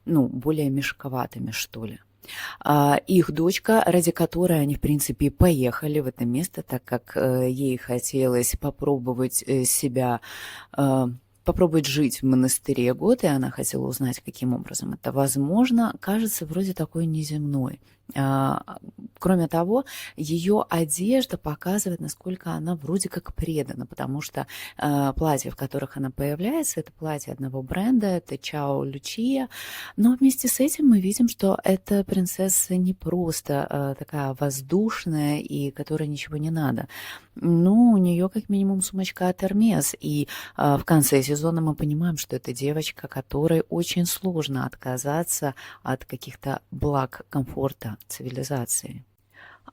Speaker 1: ну, более мешковатыми, что ли. Их дочка, ради которой они, в принципе, поехали в это место, так как ей хотелось попробовать себя, попробовать жить в монастыре год, и она хотела узнать, каким образом это возможно, кажется вроде такой неземной. Кроме того, ее одежда показывает, насколько она вроде как предана, потому что платья, в которых она появляется, это платье одного бренда, это Чао Лючия, но вместе с этим мы видим, что эта принцесса не просто такая воздушная и которой ничего не надо. Ну, у нее как минимум сумочка от Hermes, и в конце сезона мы понимаем, что это девочка, которой очень сложно отказаться от каких-то благ комфорта цивилизации.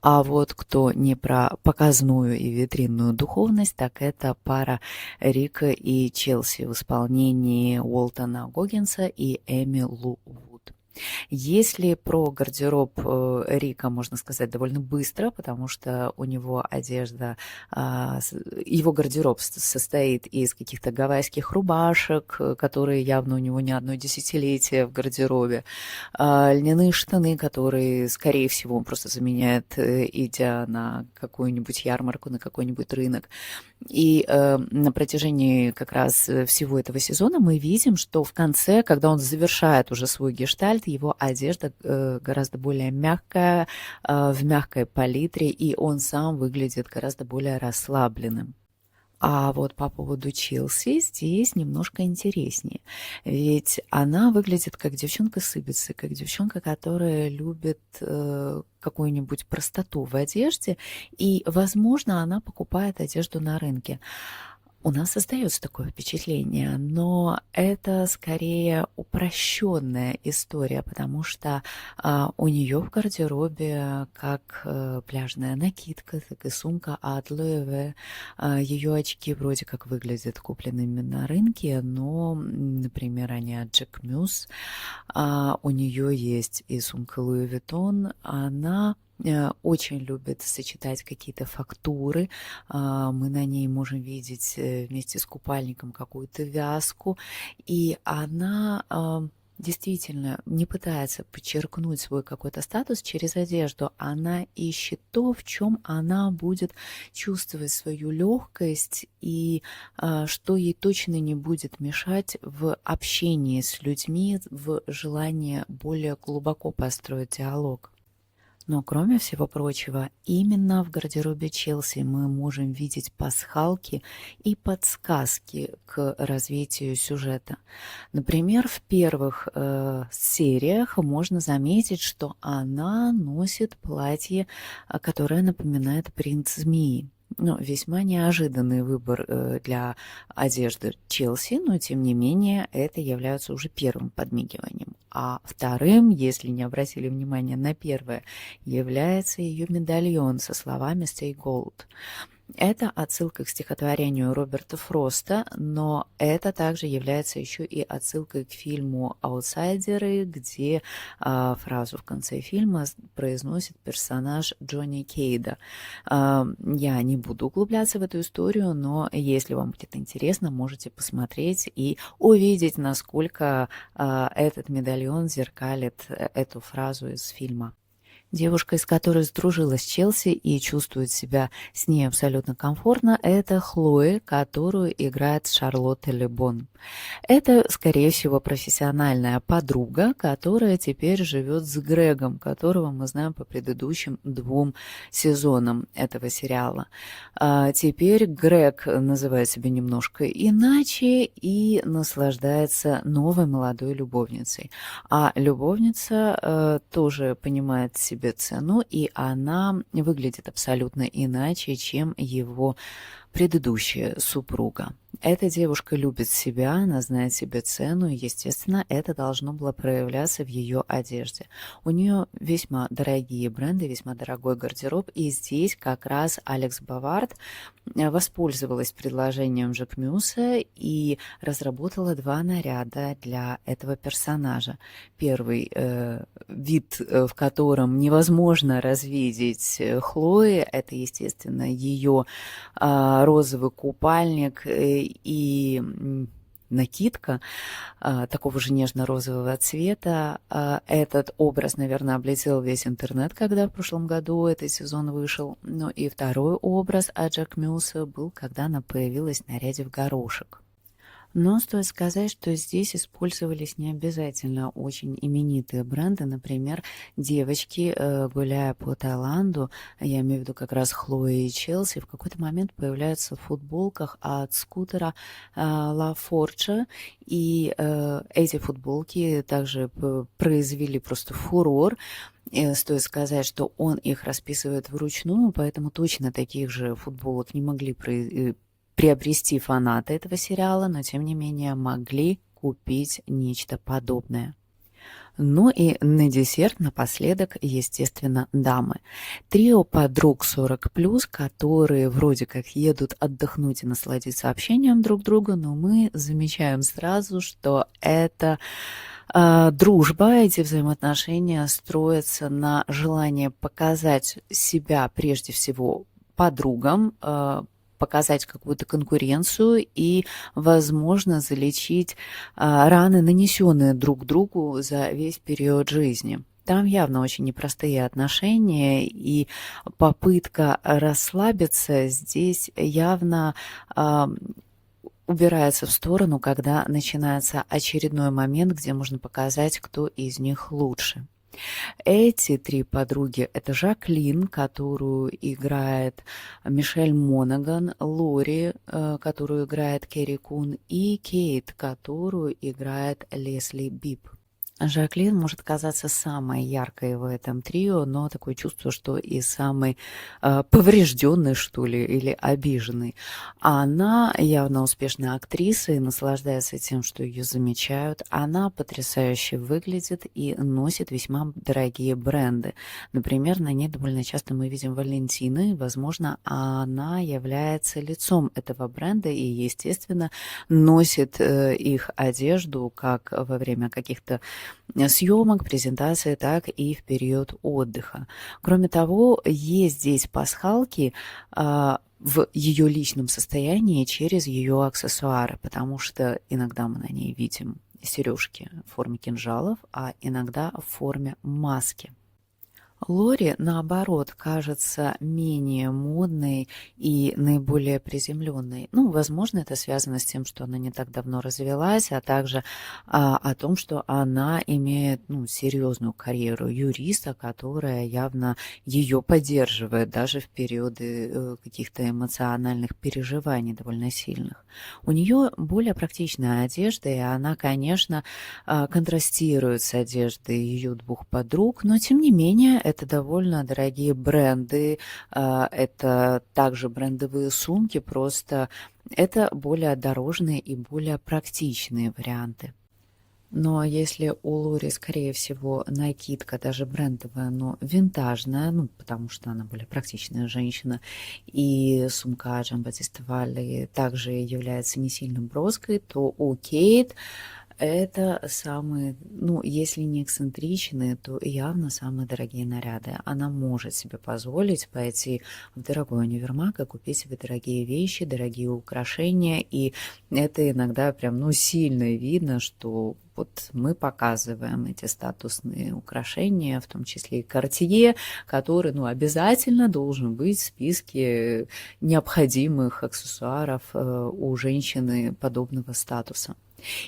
Speaker 1: А вот кто не про показную и витринную духовность, так это пара Рика и Челси в исполнении Уолтона Гоггинса и Эми Лу Вуд. Если про гардероб Рика можно сказать довольно быстро, потому что у него одежда, его гардероб состоит из каких-то гавайских рубашек, которые явно у него не одно десятилетие в гардеробе, льняные штаны, которые, скорее всего, он просто заменяет, идя на какую-нибудь ярмарку, на какой-нибудь рынок. И на протяжении как раз всего этого сезона мы видим, что в конце, когда он завершает уже свой гештальт, его одежда гораздо более мягкая, в мягкой палитре, и он сам выглядит гораздо более расслабленным. А вот по поводу Челси здесь немножко интереснее. Ведь она выглядит как девчонка с Ибицы, как девчонка, которая любит какую-нибудь простоту в одежде, и, возможно, она покупает одежду на рынке. У нас создается такое впечатление, но это скорее упрощенная история, потому что у нее в гардеробе как пляжная накидка, так и сумка от Loewe. Ее очки вроде как выглядят купленными на рынке, но, например, они от Jack Muse. У нее есть и сумка Louis Vuitton. Она очень любит сочетать какие-то фактуры. Мы на ней можем видеть вместе с купальником какую-то вязку. И она действительно не пытается подчеркнуть свой какой-то статус через одежду. Она ищет то, в чем она будет чувствовать свою легкость и что ей точно не будет мешать в общении с людьми, в желании более глубоко построить диалог. Но, кроме всего прочего, именно в гардеробе Челси мы можем видеть пасхалки и подсказки к развитию сюжета. Например, в первых сериях можно заметить, что она носит платье, которое напоминает принц змеи. Ну, весьма неожиданный выбор для одежды Челси, но тем не менее это является уже первым подмигиванием. А вторым, если не обратили внимания на первое, является ее медальон со словами «Stay Gold». Это отсылка к стихотворению Роберта Фроста, но это также является еще и отсылкой к фильму «Аутсайдеры», где фразу в конце фильма произносит персонаж Джонни Кейда. Я не буду углубляться в эту историю, но если вам будет интересно, можете посмотреть и увидеть, насколько этот медальон зеркалит эту фразу из фильма. Девушка, из которой сдружилась Челси и чувствует себя с ней абсолютно комфортно, это Хлоя, которую играет Шарлотта Лебон. Это, скорее всего, профессиональная подруга, которая теперь живет с Грегом, которого мы знаем по предыдущим 2 сезонам этого сериала. Теперь Грег называет себя немножко иначе и наслаждается новой молодой любовницей. А любовница тоже понимает себе цену, и она выглядит абсолютно иначе, чем его предыдущая супруга. Эта девушка любит себя, она знает себе цену, и, естественно, это должно было проявляться в ее одежде. У нее весьма дорогие бренды, весьма дорогой гардероб, и здесь как раз Алекс Бавард воспользовалась предложением Жакмюса и разработала 2 наряда для этого персонажа. Первый вид, в котором невозможно разглядеть Хлои, это, естественно, ее розовый купальник и накидка такого же нежно-розового цвета. Этот образ, наверное, облетел весь интернет, когда в прошлом году этот сезон вышел. Ну и второй образ от Жакмюса был, когда она появилась в наряде в горошек. Но стоит сказать, что здесь использовались не обязательно очень именитые бренды. Например, девочки, гуляя по Таиланду, я имею в виду как раз Хлои и Челси, в какой-то момент появляются в футболках от скутера Ла Форча. И эти футболки также произвели просто фурор. Стоит сказать, что он их расписывает вручную, поэтому точно таких же футболок не могли приобрести фанаты этого сериала, но тем не менее могли купить нечто подобное. Ну и на десерт напоследок, естественно, дамы. Трио подруг 40+, которые вроде как едут отдохнуть и насладиться общением друг друга, но мы замечаем сразу, что это дружба, эти взаимоотношения строятся на желании показать себя прежде всего подругам, показать какую-то конкуренцию и, возможно, залечить раны, нанесенные друг другу за весь период жизни. Там явно очень непростые отношения, и попытка расслабиться здесь явно убирается в сторону, когда начинается очередной момент, где можно показать, кто из них лучше. Эти 3 подруги — это Жаклин, которую играет Мишель Монаган, Лори, которую играет Керри Кун, и Кейт, которую играет Лесли Биbb. Жаклин может казаться самой яркой в этом трио, но такое чувство, что и самой поврежденной, что ли, или обиженной. Она явно успешная актриса и наслаждается тем, что ее замечают. Она потрясающе выглядит и носит весьма дорогие бренды. Например, на ней довольно часто мы видим Валентины. Возможно, она является лицом этого бренда и, естественно, носит их одежду как во время каких-то съемок, презентации, так и в период отдыха. Кроме того, есть здесь пасхалки в ее личном состоянии через ее аксессуары, потому что иногда мы на ней видим сережки в форме кинжалов, а иногда в форме маски. Лори, наоборот, кажется менее модной и наиболее приземленной. Ну, возможно, это связано с тем, что она не так давно развелась, а также о том, что она имеет серьезную карьеру юриста, которая явно ее поддерживает даже в периоды каких-то эмоциональных переживаний довольно сильных. У нее более практичная одежда, и она, конечно, контрастирует с одеждой ее 2 подруг, но тем не менее это довольно дорогие бренды, это также брендовые сумки, просто это более дорожные и более практичные варианты. Но если у Лори, скорее всего, накидка даже брендовая, но винтажная, ну, потому что она более практичная женщина, и сумка Giambattista Valli также является не сильно броской, то у Кейт это самые, ну, если не эксцентричные, то явно самые дорогие наряды. Она может себе позволить пойти в дорогой универмаг и купить себе дорогие вещи, дорогие украшения, и это иногда прям, ну, сильно видно, что вот мы показываем эти статусные украшения, в том числе и Cartier, который, ну, обязательно должен быть в списке необходимых аксессуаров у женщины подобного статуса.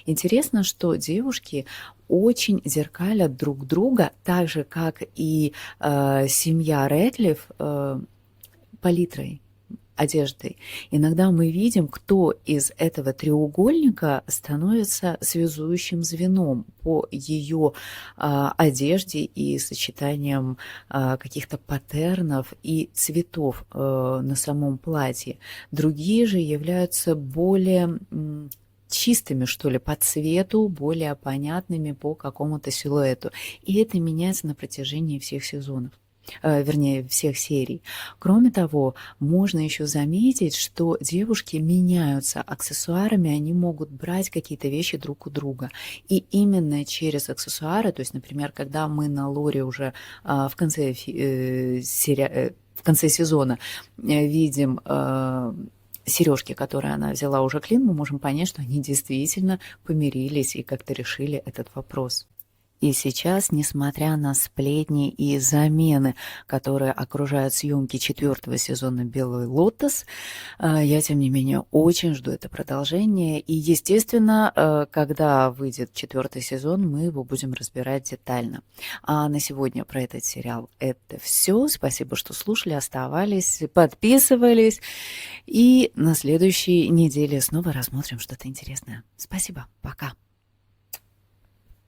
Speaker 1: Интересно, что девушки очень зеркалят друг друга, так же, как и семья Рэдклифф, палитрой, одеждой. Иногда мы видим, кто из этого треугольника становится связующим звеном по ее одежде и сочетанием каких-то паттернов и цветов на самом платье. Другие же являются более чистыми, что ли, по цвету, более понятными по какому-то силуэту. И это меняется на протяжении всех сезонов. Вернее, всех серий. Кроме того, можно еще заметить, что девушки меняются аксессуарами, они могут брать какие-то вещи друг у друга. И именно через аксессуары, то есть, например, когда мы на Лори уже в конце сезона видим сережки, которые она взяла уже клин, мы можем понять, что они действительно помирились и как-то решили этот вопрос. И сейчас, несмотря на сплетни и замены, которые окружают съемки 4-го сезона «Белый лотос», я, тем не менее, очень жду это продолжение. И, естественно, когда выйдет 4-й сезон, мы его будем разбирать детально. А на сегодня про этот сериал это все. Спасибо, что слушали, оставались, подписывались. И на следующей неделе снова рассмотрим что-то интересное. Спасибо, пока.